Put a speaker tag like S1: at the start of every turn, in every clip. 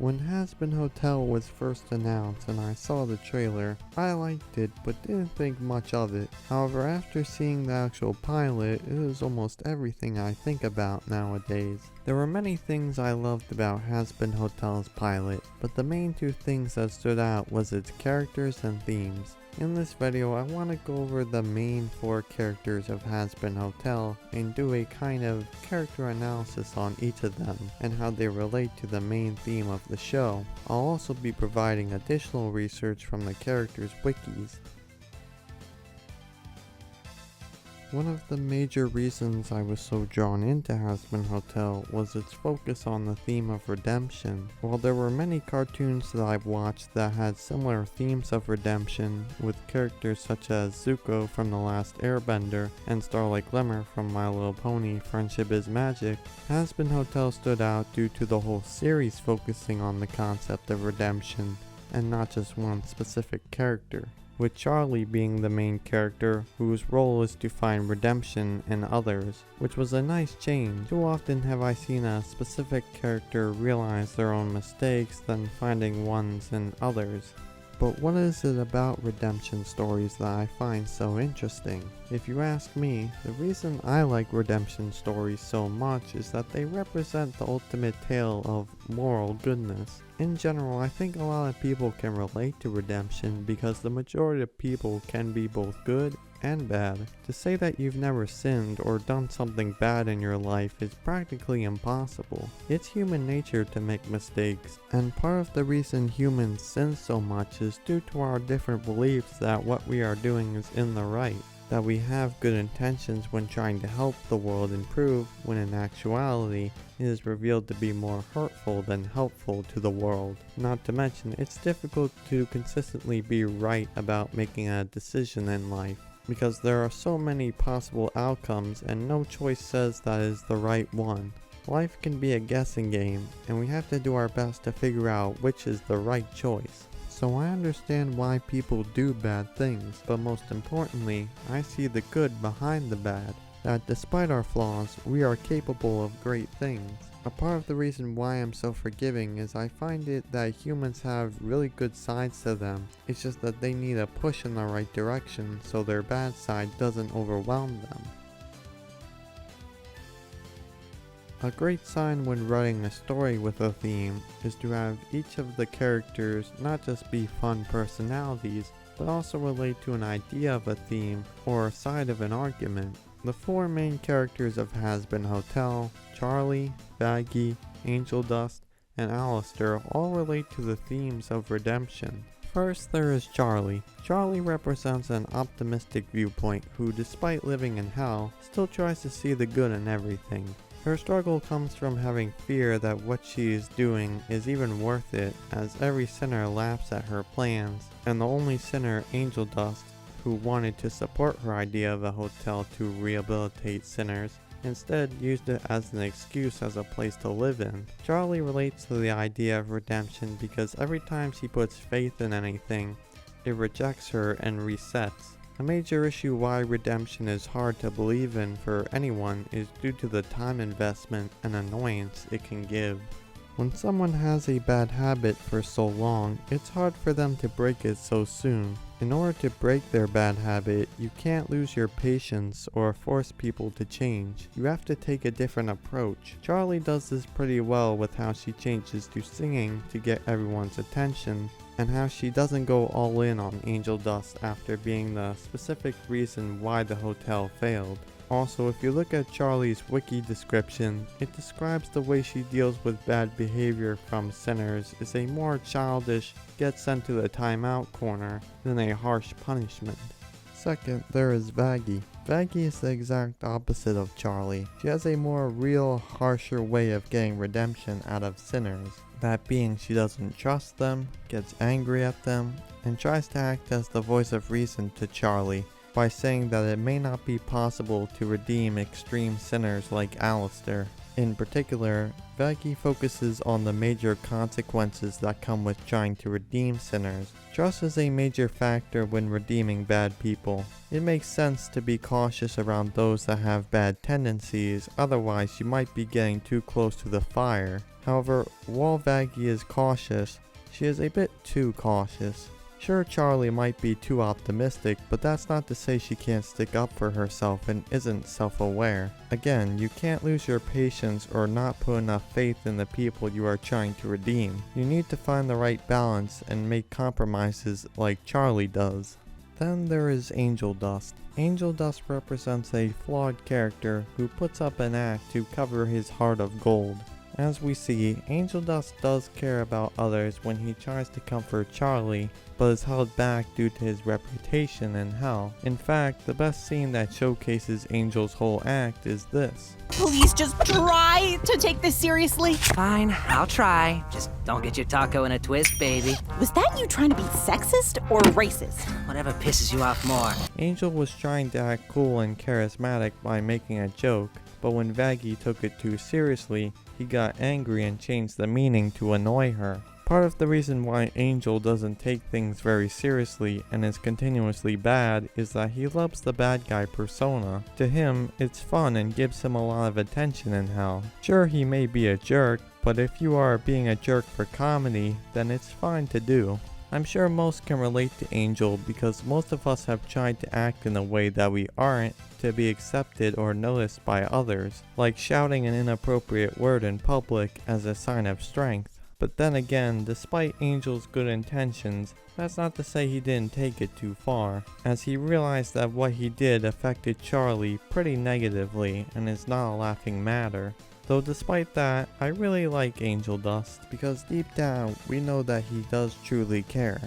S1: When Hazbin Hotel was first announced and I saw the trailer, I liked it but didn't think much of it. However, after seeing the actual pilot, it is almost everything I think about nowadays. There were many things I loved about Hazbin Hotel's pilot, but the main two things that stood out was its characters and themes. In this video, I want to go over the main 4 characters of Hazbin Hotel and do a kind of character analysis on each of them and how they relate to the main theme of the show. I'll also be providing additional research from the characters' wikis. One of the major reasons I was so drawn into Hazbin Hotel was its focus on the theme of redemption. While there were many cartoons that I've watched that had similar themes of redemption, with characters such as Zuko from The Last Airbender and Starlight Glimmer from My Little Pony Friendship is Magic, Hazbin Hotel stood out due to the whole series focusing on the concept of redemption and not just one specific character, with Charlie being the main character whose role is to find redemption in others, which was a nice change. Too often have I seen a specific character realize their own mistakes than finding ones in others. But what is it about redemption stories that I find so interesting? If you ask me, the reason I like redemption stories so much is that they represent the ultimate tale of moral goodness. In general, I think a lot of people can relate to redemption because the majority of people can be both good and bad. To say that you've never sinned or done something bad in your life is practically impossible. It's human nature to make mistakes, and part of the reason humans sin so much is due to our different beliefs that what we are doing is in the right, that we have good intentions when trying to help the world improve, when in actuality it is revealed to be more hurtful than helpful to the world. Not to mention, it's difficult to consistently be right about making a decision in life, because there are so many possible outcomes and no choice says that is the right one. Life can be a guessing game, and we have to do our best to figure out which is the right choice. So I understand why people do bad things, but most importantly, I see the good behind the bad, that despite our flaws, we are capable of great things. A part of the reason why I'm so forgiving is I find it that humans have really good sides to them. It's just that they need a push in the right direction so their bad side doesn't overwhelm them. A great sign when writing a story with a theme is to have each of the characters not just be fun personalities, but also relate to an idea of a theme or a side of an argument. The 4 main characters of Hazbin Hotel, Charlie, Baggy, Angel Dust, and Alistair all relate to the themes of redemption. First, there is Charlie. Charlie represents an optimistic viewpoint who, despite living in hell, still tries to see the good in everything. Her struggle comes from having fear that what she is doing is even worth it, as every sinner laughs at her plans, and the only sinner, Angel Dust, who wanted to support her idea of a hotel to rehabilitate sinners, instead used it as an excuse as a place to live in. Charlie relates to the idea of redemption because every time she puts faith in anything, it rejects her and resets. A major issue why redemption is hard to believe in for anyone is due to the time investment and annoyance it can give. When someone has a bad habit for so long, it's hard for them to break it so soon. In order to break their bad habit, you can't lose your patience or force people to change. You have to take a different approach. Charlie does this pretty well with how she changes to singing to get everyone's attention, and how she doesn't go all in on Angel Dust after being the specific reason why the hotel failed. Also, if you look at Charlie's wiki description, it describes the way she deals with bad behavior from sinners is a more childish, get sent to the timeout corner than a harsh punishment. Second, there is Baggy. Baggy is the exact opposite of Charlie. She has a more real, harsher way of getting redemption out of sinners. That being, she doesn't trust them, gets angry at them, and tries to act as the voice of reason to Charlie by saying that it may not be possible to redeem extreme sinners like Alistair. In particular, Vaggie focuses on the major consequences that come with trying to redeem sinners. Trust is a major factor when redeeming bad people. It makes sense to be cautious around those that have bad tendencies, otherwise you might be getting too close to the fire. However, while Vaggie is cautious, she is a bit too cautious. Sure, Charlie might be too optimistic, but that's not to say she can't stick up for herself and isn't self-aware. Again, you can't lose your patience or not put enough faith in the people you are trying to redeem. You need to find the right balance and make compromises like Charlie does. Then there is Angel Dust. Angel Dust represents a flawed character who puts up an act to cover his heart of gold. As we see, Angel Dust does care about others when he tries to comfort Charlie, but is held back due to his reputation in hell. In fact, the best scene that showcases Angel's whole act is this.
S2: Please just try to take this seriously.
S3: Fine, I'll try. Just don't get your taco in a twist, baby.
S2: Was that you trying to be sexist or racist?
S3: Whatever pisses you off more.
S1: Angel was trying to act cool and charismatic by making a joke, but when Vaggie took it too seriously, he got angry and changed the meaning to annoy her. Part of the reason why Angel doesn't take things very seriously and is continuously bad is that he loves the bad guy persona. To him, it's fun and gives him a lot of attention in hell. Sure, he may be a jerk, but if you are being a jerk for comedy, then it's fine to do. I'm sure most can relate to Angel because most of us have tried to act in a way that we aren't to be accepted or noticed by others, like shouting an inappropriate word in public as a sign of strength. But then again, despite Angel's good intentions, that's not to say he didn't take it too far, as he realized that what he did affected Charlie pretty negatively and is not a laughing matter. Though despite that, I really like Angel Dust, because deep down, we know that he does truly care.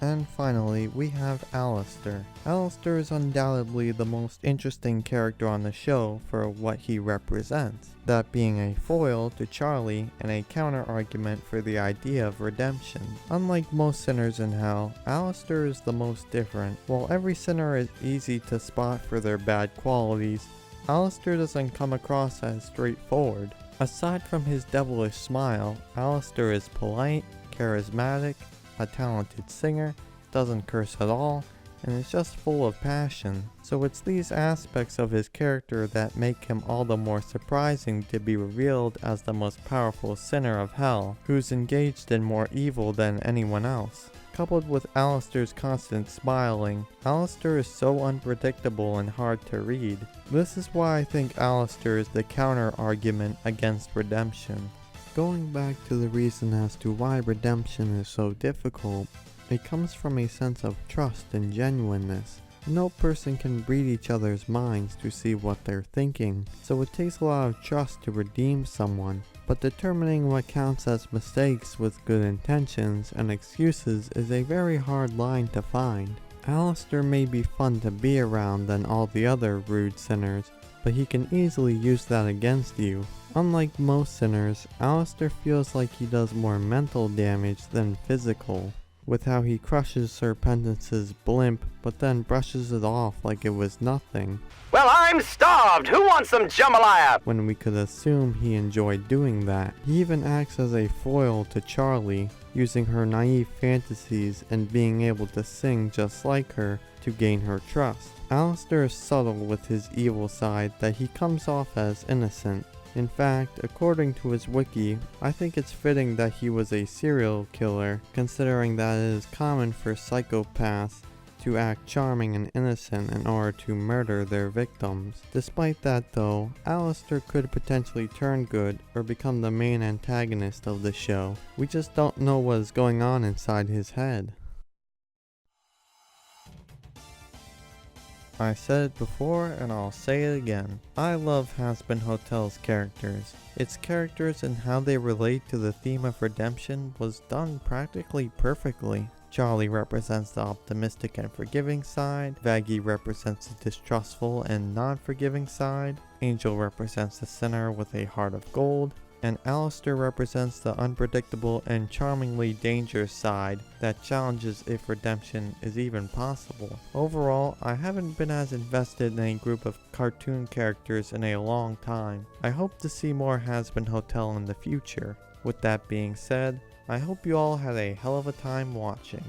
S1: And finally, we have Alistair. Alistair is undoubtedly the most interesting character on the show for what he represents, that being a foil to Charlie and a counter-argument for the idea of redemption. Unlike most sinners in hell, Alistair is the most different. While every sinner is easy to spot for their bad qualities, Alistair doesn't come across as straightforward. Aside from his devilish smile, Alistair is polite, charismatic, a talented singer, doesn't curse at all, and is just full of passion. So it's these aspects of his character that make him all the more surprising to be revealed as the most powerful sinner of hell, who's engaged in more evil than anyone else. Coupled with Alistair's constant smiling, Alistair is so unpredictable and hard to read. This is why I think Alistair is the counter-argument against redemption. Going back to the reason as to why redemption is so difficult, it comes from a sense of trust and genuineness. No person can read each other's minds to see what they're thinking, so it takes a lot of trust to redeem someone. But determining what counts as mistakes with good intentions and excuses is a very hard line to find. Alistair may be fun to be around than all the other rude sinners, but he can easily use that against you. Unlike most sinners, Alistair feels like he does more mental damage than physical, with how he crushes Sir Pentance's blimp but then brushes it off like it was nothing.
S4: Well, I'm starved! Who wants some jambalaya?
S1: When we could assume he enjoyed doing that. He even acts as a foil to Charlie, using her naive fantasies and being able to sing just like her to gain her trust. Alistair is subtle with his evil side that he comes off as innocent. In fact, according to his wiki, I think it's fitting that he was a serial killer, considering that it is common for psychopaths to act charming and innocent in order to murder their victims. Despite that though, Alistair could potentially turn good or become the main antagonist of the show. We just don't know what is going on inside his head. I said it before and I'll say it again. I love Hazbin Hotel's characters. Its characters and how they relate to the theme of redemption was done practically perfectly. Charlie represents the optimistic and forgiving side, Vaggie represents the distrustful and non-forgiving side, Angel represents the sinner with a heart of gold, and Alistair represents the unpredictable and charmingly dangerous side that challenges if redemption is even possible. Overall, I haven't been as invested in a group of cartoon characters in a long time. I hope to see more Hazbin Hotel in the future. With that being said, I hope you all had a hell of a time watching.